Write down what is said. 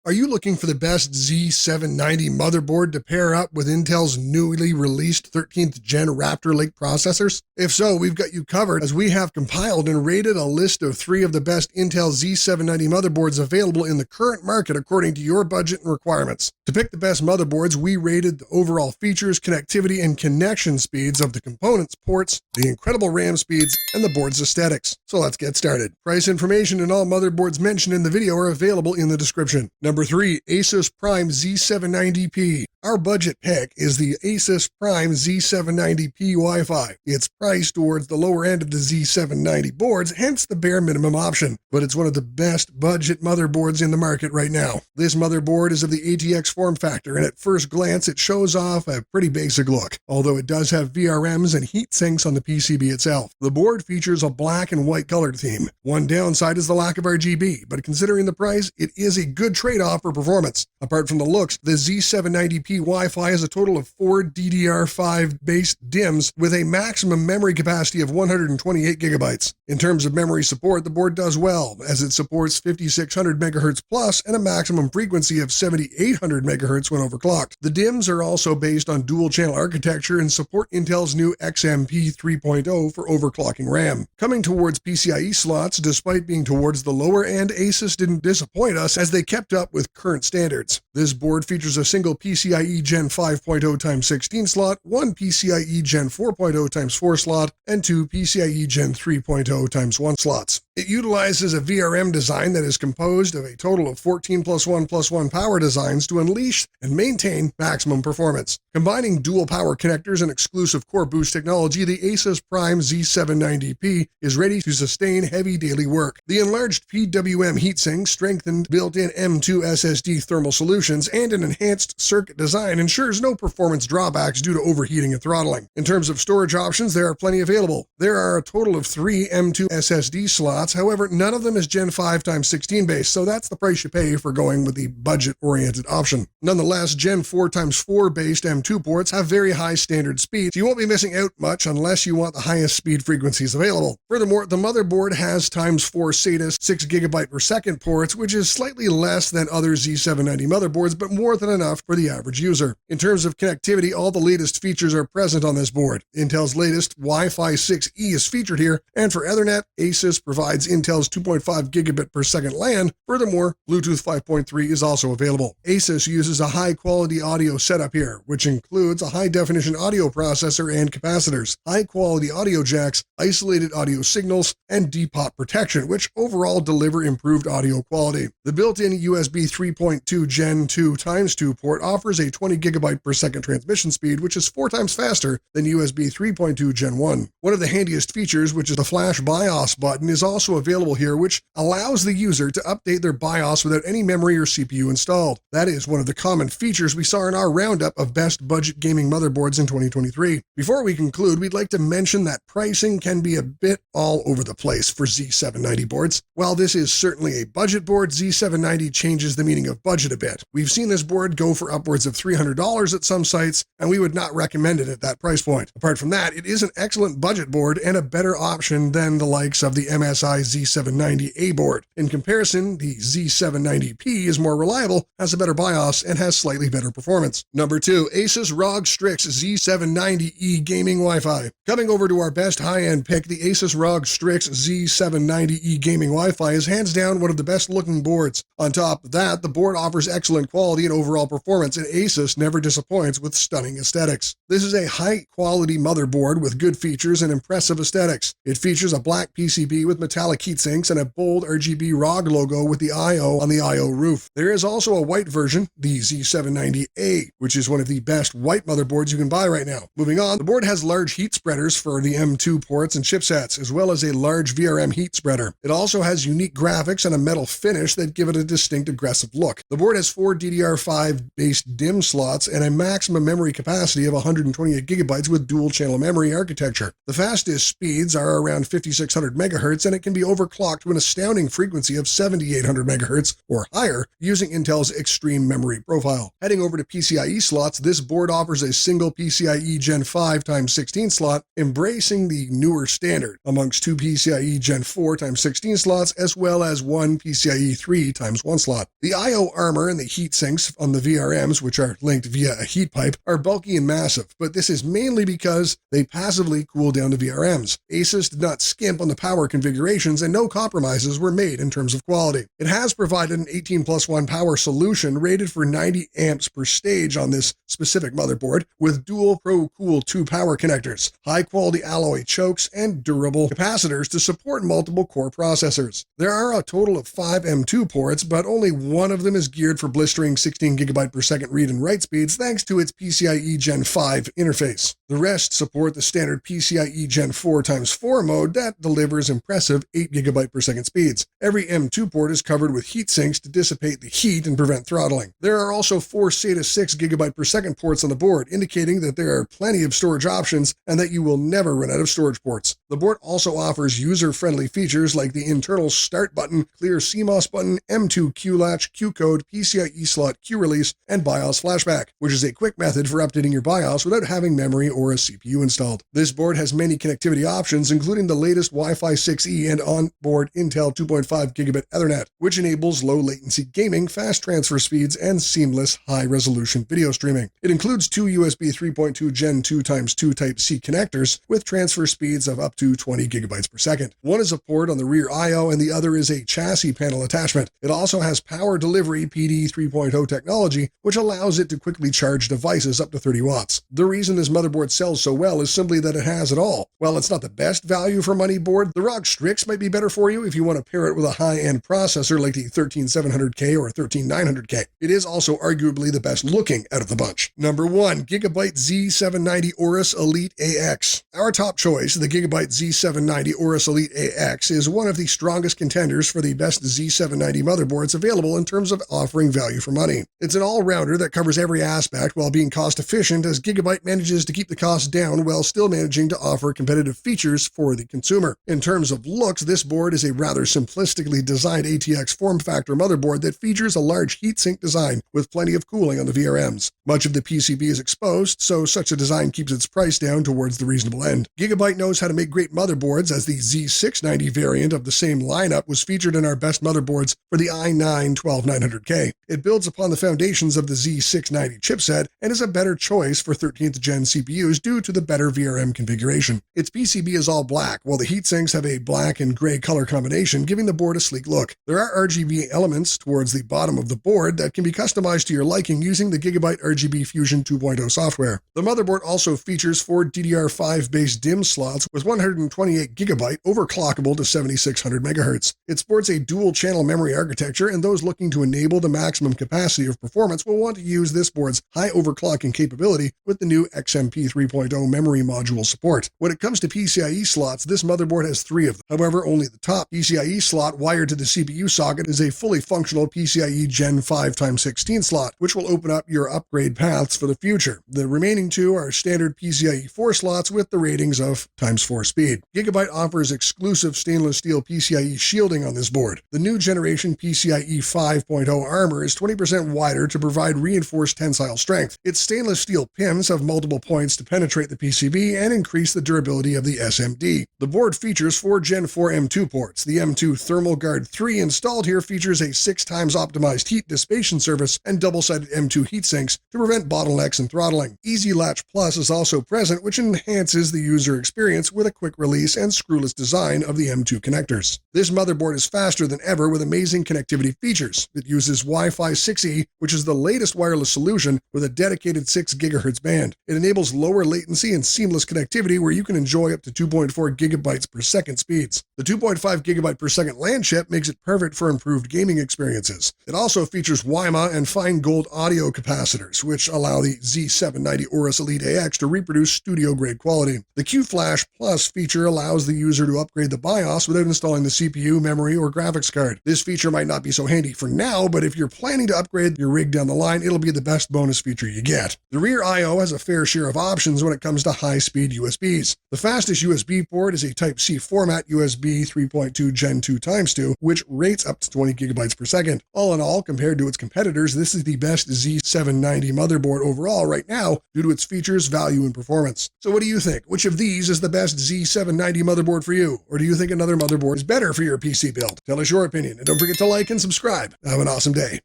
Are you looking for the best Z790 motherboard to pair up with Intel's newly released 13th Gen Raptor Lake processors? If so, we've got you covered, as we have compiled and rated a list of 3 of the best Intel Z790 motherboards available in the current market according to your budget and requirements. To pick the best motherboards, we rated the overall features, connectivity, and connection speeds of the components, ports, the incredible RAM speeds, and the board's aesthetics. So let's get started. Price information and all motherboards mentioned in the video are available in the description. Number 3, Asus Prime Z790P. Our budget pick is the Asus Prime Z790P Wi-Fi. It's priced towards the lower end of the Z790 boards, hence the bare minimum option, but it's one of the best budget motherboards in the market right now. This motherboard is of the ATX form factor, and at first glance it shows off a pretty basic look, although it does have VRMs and heat sinks on the PCB itself. The board features a black and white colored theme. One downside is the lack of RGB, but considering the price, it is a good trade-off for performance. Apart from the looks, the Z790P Wi-Fi has a total of 4 DDR5 based DIMMs with a maximum memory capacity of 128 gigabytes. In terms of memory support, the board does well, as it supports 5600 MHz plus and a maximum frequency of 7800 MHz when overclocked. The DIMMs are also based on dual-channel architecture and support Intel's new XMP 3.0 for overclocking RAM. Coming towards PCIe slots, despite being towards the lower end, Asus didn't disappoint us as they kept up with current standards. This board features a single PCIe Gen 5.0 x 16 slot, 1 PCIe Gen 4.0 x 4 slot, and 2 PCIe Gen 3.0 x 1 slots. It utilizes a VRM design that is composed of a total of 14 + 1 power designs to unleash and maintain maximum performance. Combining dual power connectors and exclusive core boost technology, the Asus Prime Z790P is ready to sustain heavy daily work. The enlarged PWM heatsink, strengthened built-in M2 SSD thermal solutions, and an enhanced circuit design ensures no performance drawbacks due to overheating and throttling. In terms of storage options, there are plenty available. There are a total of 3 M2 SSD slots. However, none of them is Gen 5 x 16 based, so that's the price you pay for going with the budget-oriented option. Nonetheless, Gen 4 x 4 based M2 ports have very high standard speeds, so you won't be missing out much unless you want the highest speed frequencies available. Furthermore, the motherboard has x4 SATA 6 GB per second ports, which is slightly less than other Z790 motherboards, but more than enough for the average user. In terms of connectivity, all the latest features are present on this board. Intel's latest Wi-Fi 6E is featured here, and for Ethernet, Asus provides Intel's 2.5 gigabit per second LAN. Furthermore, Bluetooth 5.3 is also available. Asus uses a high-quality audio setup here, which includes a high-definition audio processor and capacitors, high-quality audio jacks, isolated audio signals, and depot protection, which overall deliver improved audio quality. The built-in USB 3.2 Gen 2 x 2 port offers a 20 gigabit per second transmission speed, which is 4 times faster than USB 3.2 Gen 1. One of the handiest features, which is the Flash BIOS button, is also available here, which allows the user to update their BIOS without any memory or CPU installed. That is one of the common features we saw in our roundup of best budget gaming motherboards in 2023. Before we conclude, we'd like to mention that pricing can be a bit all over the place for Z790 boards. While this is certainly a budget board, Z790 changes the meaning of budget a bit. We've seen this board go for upwards of $300 at some sites, and we would not recommend it at that price point. Apart from that, it is an excellent budget board and a better option than the likes of the MSI Z790A board. In comparison, the Z790P is more reliable, has a better BIOS, and has slightly better performance. Number 2, Asus ROG Strix Z790E Gaming Wi-Fi. Coming over to our best high-end pick, the Asus ROG Strix Z790E Gaming Wi-Fi is hands down one of the best looking boards. On top of that, the board offers excellent quality and overall performance, and Asus never disappoints with stunning aesthetics. This is a high-quality motherboard with good features and impressive aesthetics. It features a black PCB with metallic heatsinks and a bold RGB ROG logo with the IO on the IO roof. There is also a white version, the Z790A, which is one of the best white motherboards you can buy right now. Moving on, the board has large heat spreaders for the M2 ports and chipsets, as well as a large VRM heat spreader. It also has unique graphics and a metal finish that give it a distinct aggressive look. The board has 4 DDR5 based DIMM slots and a maximum memory capacity of 128 gigabytes with dual channel memory architecture. The fastest speeds are around 5600 megahertz, and it can can be overclocked to an astounding frequency of 7800 MHz or higher using Intel's extreme memory profile. Heading over to PCIe slots, this board offers a single PCIe Gen 5x16 slot, embracing the newer standard amongst two PCIe Gen 4x16 slots, as well as one PCIe 3x1 slot. The I/O armor and the heat sinks on the VRMs, which are linked via a heat pipe, are bulky and massive, but this is mainly because they passively cool down the VRMs. Asus did not skimp on the power configurations, and no compromises were made in terms of quality. It has provided an 18+1 power solution rated for 90 amps per stage on this specific motherboard, with dual Pro-Cool 2 power connectors, high-quality alloy chokes, and durable capacitors to support multiple core processors. There are a total of 5 M2 ports, but only one of them is geared for blistering 16 GB per second read and write speeds thanks to its PCIe Gen 5 interface. The rest support the standard PCIe Gen 4x4 mode that delivers impressive 8 GB per second speeds. Every M2 port is covered with heat sinks to dissipate the heat and prevent throttling. There are also 4 SATA 6 GB per second ports on the board, indicating that there are plenty of storage options and that you will never run out of storage ports. The board also offers user-friendly features like the internal start button, clear CMOS button, M2 Q latch, Q code, PCIe slot Q release, and BIOS flashback, which is a quick method for updating your BIOS without having memory or a CPU installed. This board has many connectivity options, including the latest Wi-Fi 6E and onboard Intel 2.5 gigabit Ethernet, which enables low-latency gaming, fast transfer speeds, and seamless high-resolution video streaming. It includes two USB 3.2 Gen 2x2 Type-C connectors with transfer speeds of up to 20 gigabytes per second. One is a port on the rear I/O, and the other is a chassis panel attachment. It also has power delivery PD 3.0 technology, which allows it to quickly charge devices up to 30 watts. The reason this motherboard sells so well is simply that it has it all. While it's not the best value for money board, the ROG Strix might be better for you if you want to pair it with a high-end processor like the 13700K or 13900K. It is also arguably the best looking out of the bunch. Number 1. Gigabyte Z790 Aorus Elite AX. Our top choice, the Gigabyte Z790 Aorus Elite AX, is one of the strongest contenders for the best Z790 motherboards available in terms of offering value for money. It's an all-rounder that covers every aspect while being cost-efficient, as Gigabyte manages to keep the costs down while still managing to offer competitive features for the consumer. In terms of looks, this board is a rather simplistically designed ATX form factor motherboard that features a large heatsink design with plenty of cooling on the VRMs. Much of the PCB is exposed, so such a design keeps its price down towards the reasonable end. Gigabyte knows how to make great motherboards, as the Z690 variant of the same lineup was featured in our best motherboards for the i9-12900K. It builds upon the foundations of the Z690 chipset and is a better choice for 13th gen CPUs due to the better VRM configuration. Its PCB is all black, while the heatsinks have a black and gray color combination, giving the board a sleek look. There are RGB elements towards the bottom of the board that can be customized to your liking using the Gigabyte RGB Fusion 2.0 software. The motherboard also features 4 DDR5-based DIMM slots with 128 GB overclockable to 7600 MHz. It sports a dual-channel memory architecture, and those looking to enable the maximum capacity of performance will want to use this board's high overclocking capability with the new XMP 3.0 memory module support. When it comes to PCIe slots, this motherboard has 3 of them. However, only the top PCIe slot wired to the CPU socket is a fully functional PCIe Gen 5x16 slot, which will open up your upgrade paths for the future. The remaining 2 are standard PCIe 4 slots with the ratings of ×4 speed. Gigabyte offers exclusive stainless steel PCIe shielding on this board. The new generation PCIe 5.0 armor is 20% wider to provide reinforced tensile strength. Its stainless steel pins have multiple points to penetrate the PCB and increase the durability of the SMD. The board features 4 Gen 4 M2 ports. The M2 Thermal Guard 3 installed here features a 6 times optimized heat dissipation surface and double-sided M2 heatsinks to prevent bottlenecks and throttling. Easy Latch Plus is also present, which enhances the user experience with a quick release and screwless design of the M2 connectors. This motherboard is faster than ever with amazing connectivity features. It uses Wi-Fi 6E, which is the latest wireless solution with a dedicated 6 GHz band. It enables lower latency and seamless connectivity where you can enjoy up to 2.4 gigabytes per second speeds. The 2.5 gigabyte per second LAN chip makes it perfect for improved gaming experiences. It also features WiMA and fine gold audio capacitors, which allow the Z790 Aorus Elite AX to reproduce studio-grade quality. The Q-Flash Plus feature allows the user to upgrade the BIOS without installing the CPU, memory, or graphics card. This feature might not be so handy for now, but if you're planning to upgrade your rig down the line, it'll be the best bonus feature you get. The rear I/O has a fair share of options when it comes to high-speed USBs. The fastest USB port is a Type-C format USB USB 3.2 Gen 2 x 2, which rates up to 20 gigabytes per second. All in all, compared to its competitors, this is the best Z790 motherboard overall right now due to its features, value, and performance. So what do you think? Which of these is the best Z790 motherboard for you? Or do you think another motherboard is better for your PC build? Tell us your opinion, and don't forget to like and subscribe. Have an awesome day.